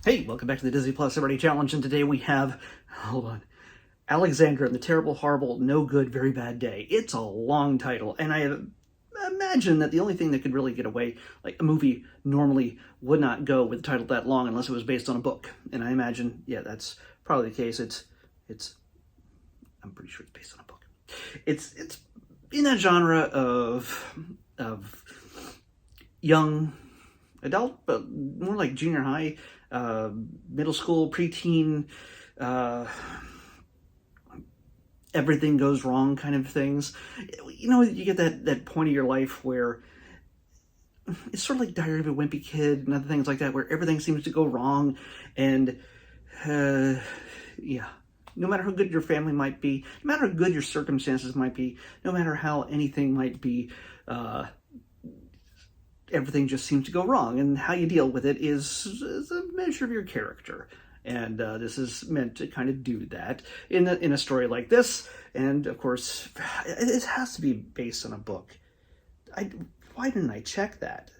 Hey, welcome back to the Disney Plus Celebrity Challenge, and today we have, hold on, Alexandra and the Terrible, Horrible, No Good, Very Bad Day. It's a long title, and I imagine that the only thing that could really get away, like a movie normally would not go with a title that long unless it was based on a book. And I imagine, yeah, that's probably the case. I'm pretty sure it's based on a book. It's in that genre of young adult, but more like junior high, middle school, preteen, everything goes wrong kind of things. You know, you get that point of your life where it's sort of like Diary of a Wimpy Kid and other things like that, where everything seems to go wrong. And, yeah, no matter how good your family might be, no matter how good your circumstances might be, no matter how anything might be, everything just seems to go wrong, and how you deal with it is a measure of your character. And this is meant to kind of do that in a story like this. And of course, it has to be based on a book. Why didn't I check that?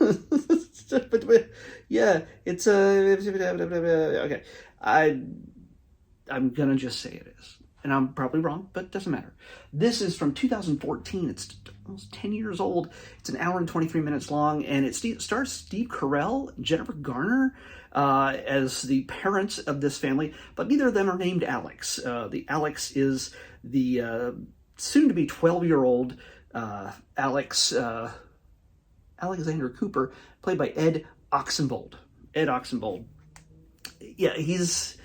but yeah, it's okay. I'm gonna just say it is. And I'm probably wrong, but it doesn't matter. This is from 2014. It's almost 10 years old. It's an hour and 23 minutes long, and it stars Steve Carell, Jennifer Garner as the parents of this family, but neither of them are named Alex. The Alex is the soon-to-be 12-year-old Alexander Cooper, played by Ed Oxenbould. Ed Oxenbould. Yeah, he's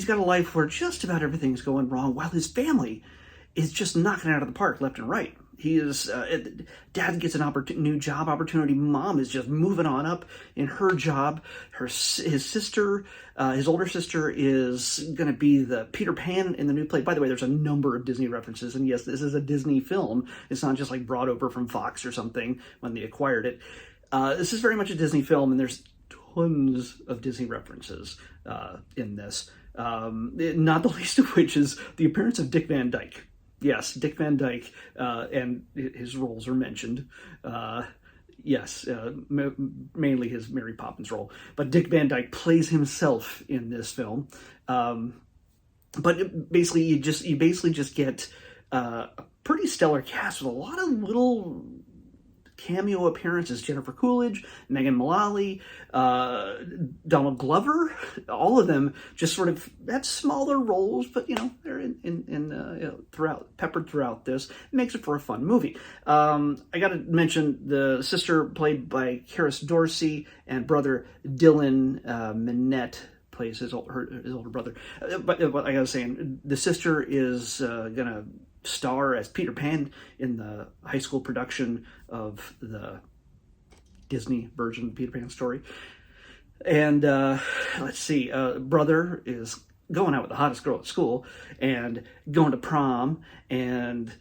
got a life where just about everything's going wrong, while his family is just knocking it out of the park left and right. Dad gets a new job opportunity. Mom is just moving on up in her job. His sister, his older sister, is going to be the Peter Pan in the new play. By the way, there's a number of Disney references, and yes, this is a Disney film. It's not just like brought over from Fox or something when they acquired it. This is very much a Disney film, and there's tons of Disney references in this. Not the least of which is the appearance of Dick Van Dyke. Yes, Dick Van Dyke, and his roles are mentioned. Yes, mainly his Mary Poppins role. But Dick Van Dyke plays himself in this film. But basically, you basically just get a pretty stellar cast with a lot of little cameo appearances. Jennifer Coolidge, Megan Mullally, Donald Glover, all of them just sort of have smaller roles, but they're peppered throughout this. It makes it for a fun movie. I got to mention the sister, played by Karis Dorsey, and brother Dylan Minnette plays his older brother. But I gotta say, the sister is gonna star as Peter Pan in the high school production of the Disney version of the Peter Pan story. And let's see, brother is going out with the hottest girl at school and going to prom, and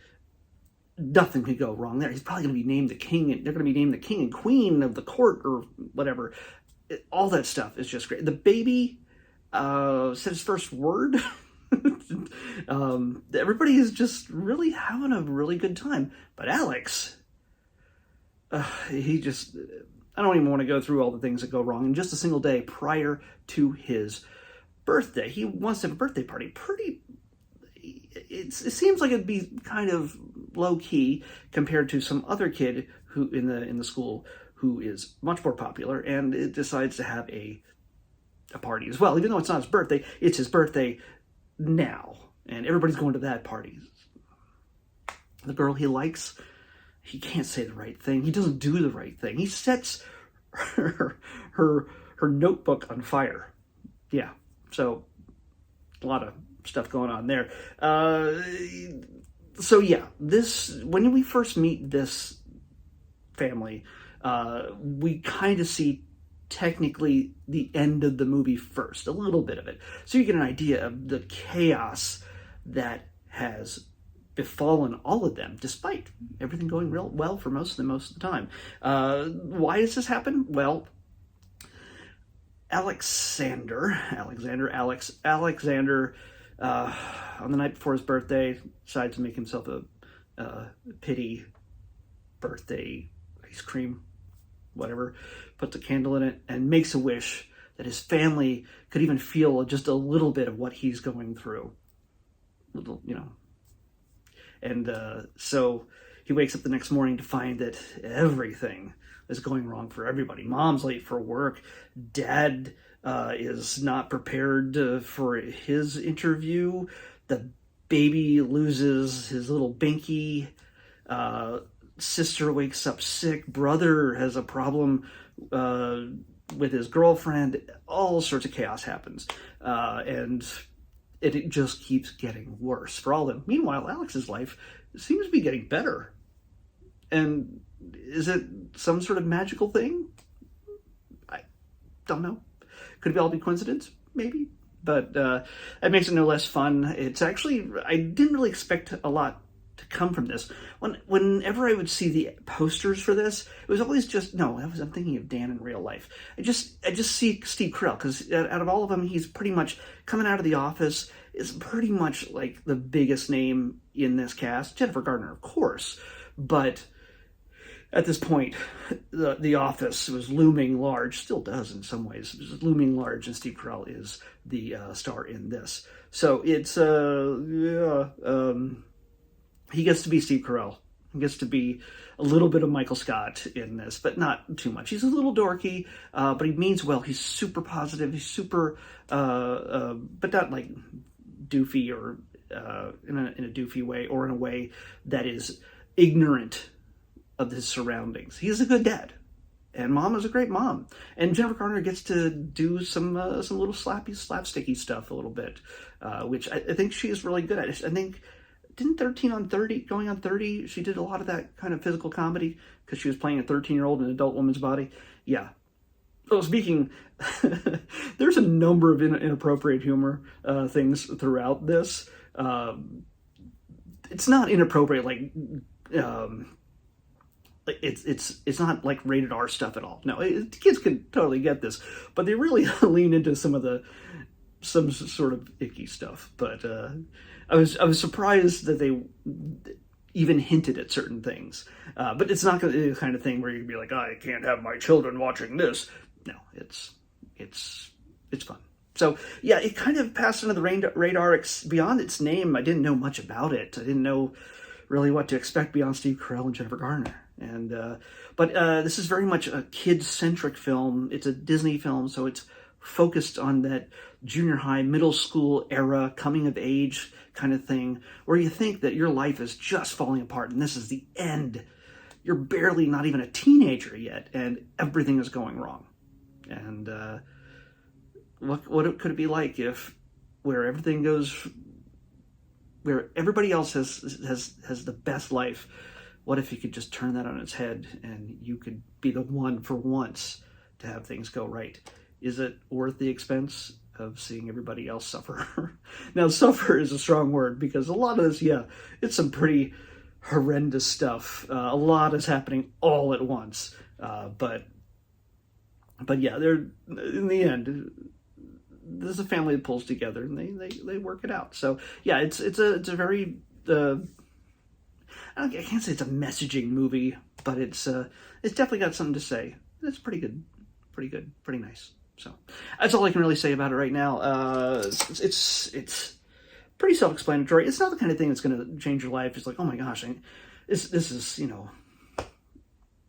nothing could go wrong there. He's probably going to be named the king, and they're going to be named the king and queen of the court or whatever. All that stuff is just great. The baby said his first word. Everybody is just really having a really good time. But Alex, I don't even want to go through all the things that go wrong. In just a single day prior to his birthday, he wants to have a birthday party. It seems like it'd be kind of low key compared to some other kid who in the school who is much more popular, and it decides to have a party as well. Even though it's not his birthday, it's his birthday now, and everybody's going to that party. The girl he likes, he can't say the right thing. He doesn't do the right thing. He sets her notebook on fire. Yeah, so a lot of stuff going on there. So yeah, when we first meet this family, we kind of see technically the end of the movie first, a little bit of it, so you get an idea of the chaos that has befallen all of them, despite everything going real well for most of the time. Why does this happen? Well, Alexander, on the night before his birthday, decides to make himself a pity birthday ice cream whatever, puts a candle in it, and makes a wish that his family could even feel just a little bit of what he's going through. Little, And so he wakes up the next morning to find that everything is going wrong for everybody. Mom's late for work. Dad is not prepared for his interview. The baby loses his little binky. Sister wakes up sick. Brother has a problem with his girlfriend. All sorts of chaos happens. And it just keeps getting worse for all of them. Meanwhile, Alex's life seems to be getting better. And is it some sort of magical thing? I don't know. Could it all be coincidence? Maybe. But it makes it no less fun. It's actually, I didn't really expect a lot to come from this. Whenever I would see the posters for this, it was always just, I'm thinking of Dan in real life. I just see Steve Carell, because out of all of them, he's pretty much coming out of The Office, is pretty much like the biggest name in this cast. Jennifer Garner, of course, but at this point, the Office was looming large, still does in some ways, it was looming large, and Steve Carell is the star in this. So it's, he gets to be Steve Carell. He gets to be a little bit of Michael Scott in this, but not too much. He's a little dorky, but he means well. He's super positive. He's super, but not like doofy or in a doofy way, or in a way that is ignorant of his surroundings. He's a good dad, and Mom is a great mom. And Jennifer Garner gets to do some little slapsticky stuff a little bit, which I think she is really good at. I think. Didn't 13 on 30, going on 30, she did a lot of that kind of physical comedy because she was playing a 13-year-old in an adult woman's body? Yeah. So speaking, there's a number of inappropriate humor things throughout this. It's not inappropriate, like, it's not like rated R stuff at all. No, kids can totally get this, but they really lean into some sort of icky stuff. But I was surprised that they even hinted at certain things. But it's not the kind of thing where you'd be like, I can't have my children watching this. No, it's fun. So yeah, it kind of passed under the radar beyond its name. I didn't know much about it. I didn't know really what to expect beyond Steve Carell and Jennifer Garner. And but this is very much a kid-centric film. It's a Disney film, so it's focused on that junior high, middle school era, coming of age kind of thing, where you think that your life is just falling apart and this is the end. You're barely not even a teenager yet, and everything is going wrong. And what could it be like if where everything goes, where everybody else has the best life, what if you could just turn that on its head and you could be the one for once to have things go right? Is it worth the expense of seeing everybody else suffer? Now, suffer is a strong word, because a lot of this, it's some pretty horrendous stuff. A lot is happening all at once. But yeah, they're, in the end, there's a family that pulls together and they work it out. So yeah, it's a very, I can't say it's a messaging movie, but it's definitely got something to say. It's pretty good, pretty nice. So that's all I can really say about it right now. It's pretty self-explanatory. It's not the kind of thing that's going to change your life. It's like, oh my gosh, this is,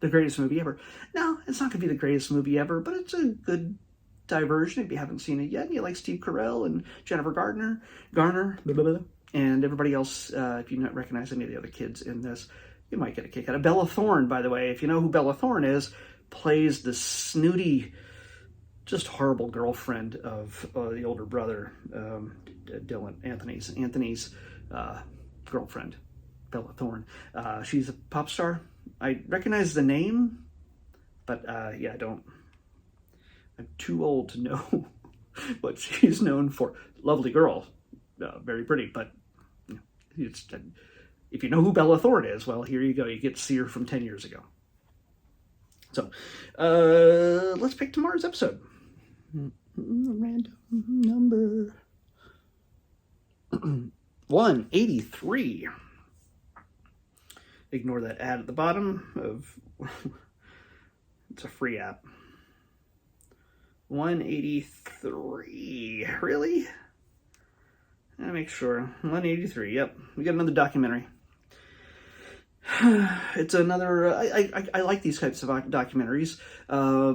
the greatest movie ever. No, it's not going to be the greatest movie ever, but it's a good diversion if you haven't seen it yet and you like Steve Carell and Jennifer Garner, blah, blah, blah, and everybody else. If you don't recognize any of the other kids in this, you might get a kick out of Bella Thorne, by the way. If you know who Bella Thorne is, plays the snooty, just horrible girlfriend of the older brother, Dylan, Anthony's girlfriend, Bella Thorne. She's a pop star. I recognize the name, but yeah, I'm too old to know what she's known for. Lovely girl, very pretty, but if you know who Bella Thorne is, well, here you go. You get to see her from 10 years ago. So let's pick tomorrow's episode. Random number 183. Ignore that ad at the bottom of It's a free app. 183. Really? I'll make sure. 183. Yep. We got another documentary. It's another. I like these types of documentaries. A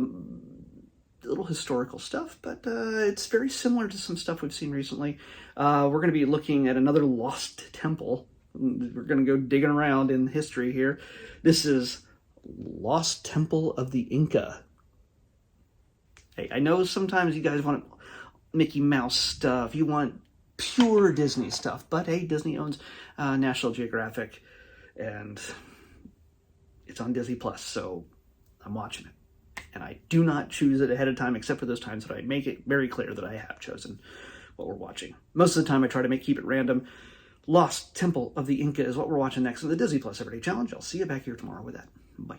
little historical stuff, but it's very similar to some stuff we've seen recently. We're going to be looking at another lost temple. We're going to go digging around in history here. This is Lost Temple of the Inca. Hey, I know sometimes you guys want Mickey Mouse stuff. You want pure Disney stuff. But hey, Disney owns National Geographic, and it's on Disney Plus, so I'm watching it. And I do not choose it ahead of time, except for those times that I make it very clear that I have chosen what we're watching. Most of the time I try to keep it random. Lost Temple of the Inca is what we're watching next in the Disney Plus Everyday Challenge. I'll see you back here tomorrow with that. Bye.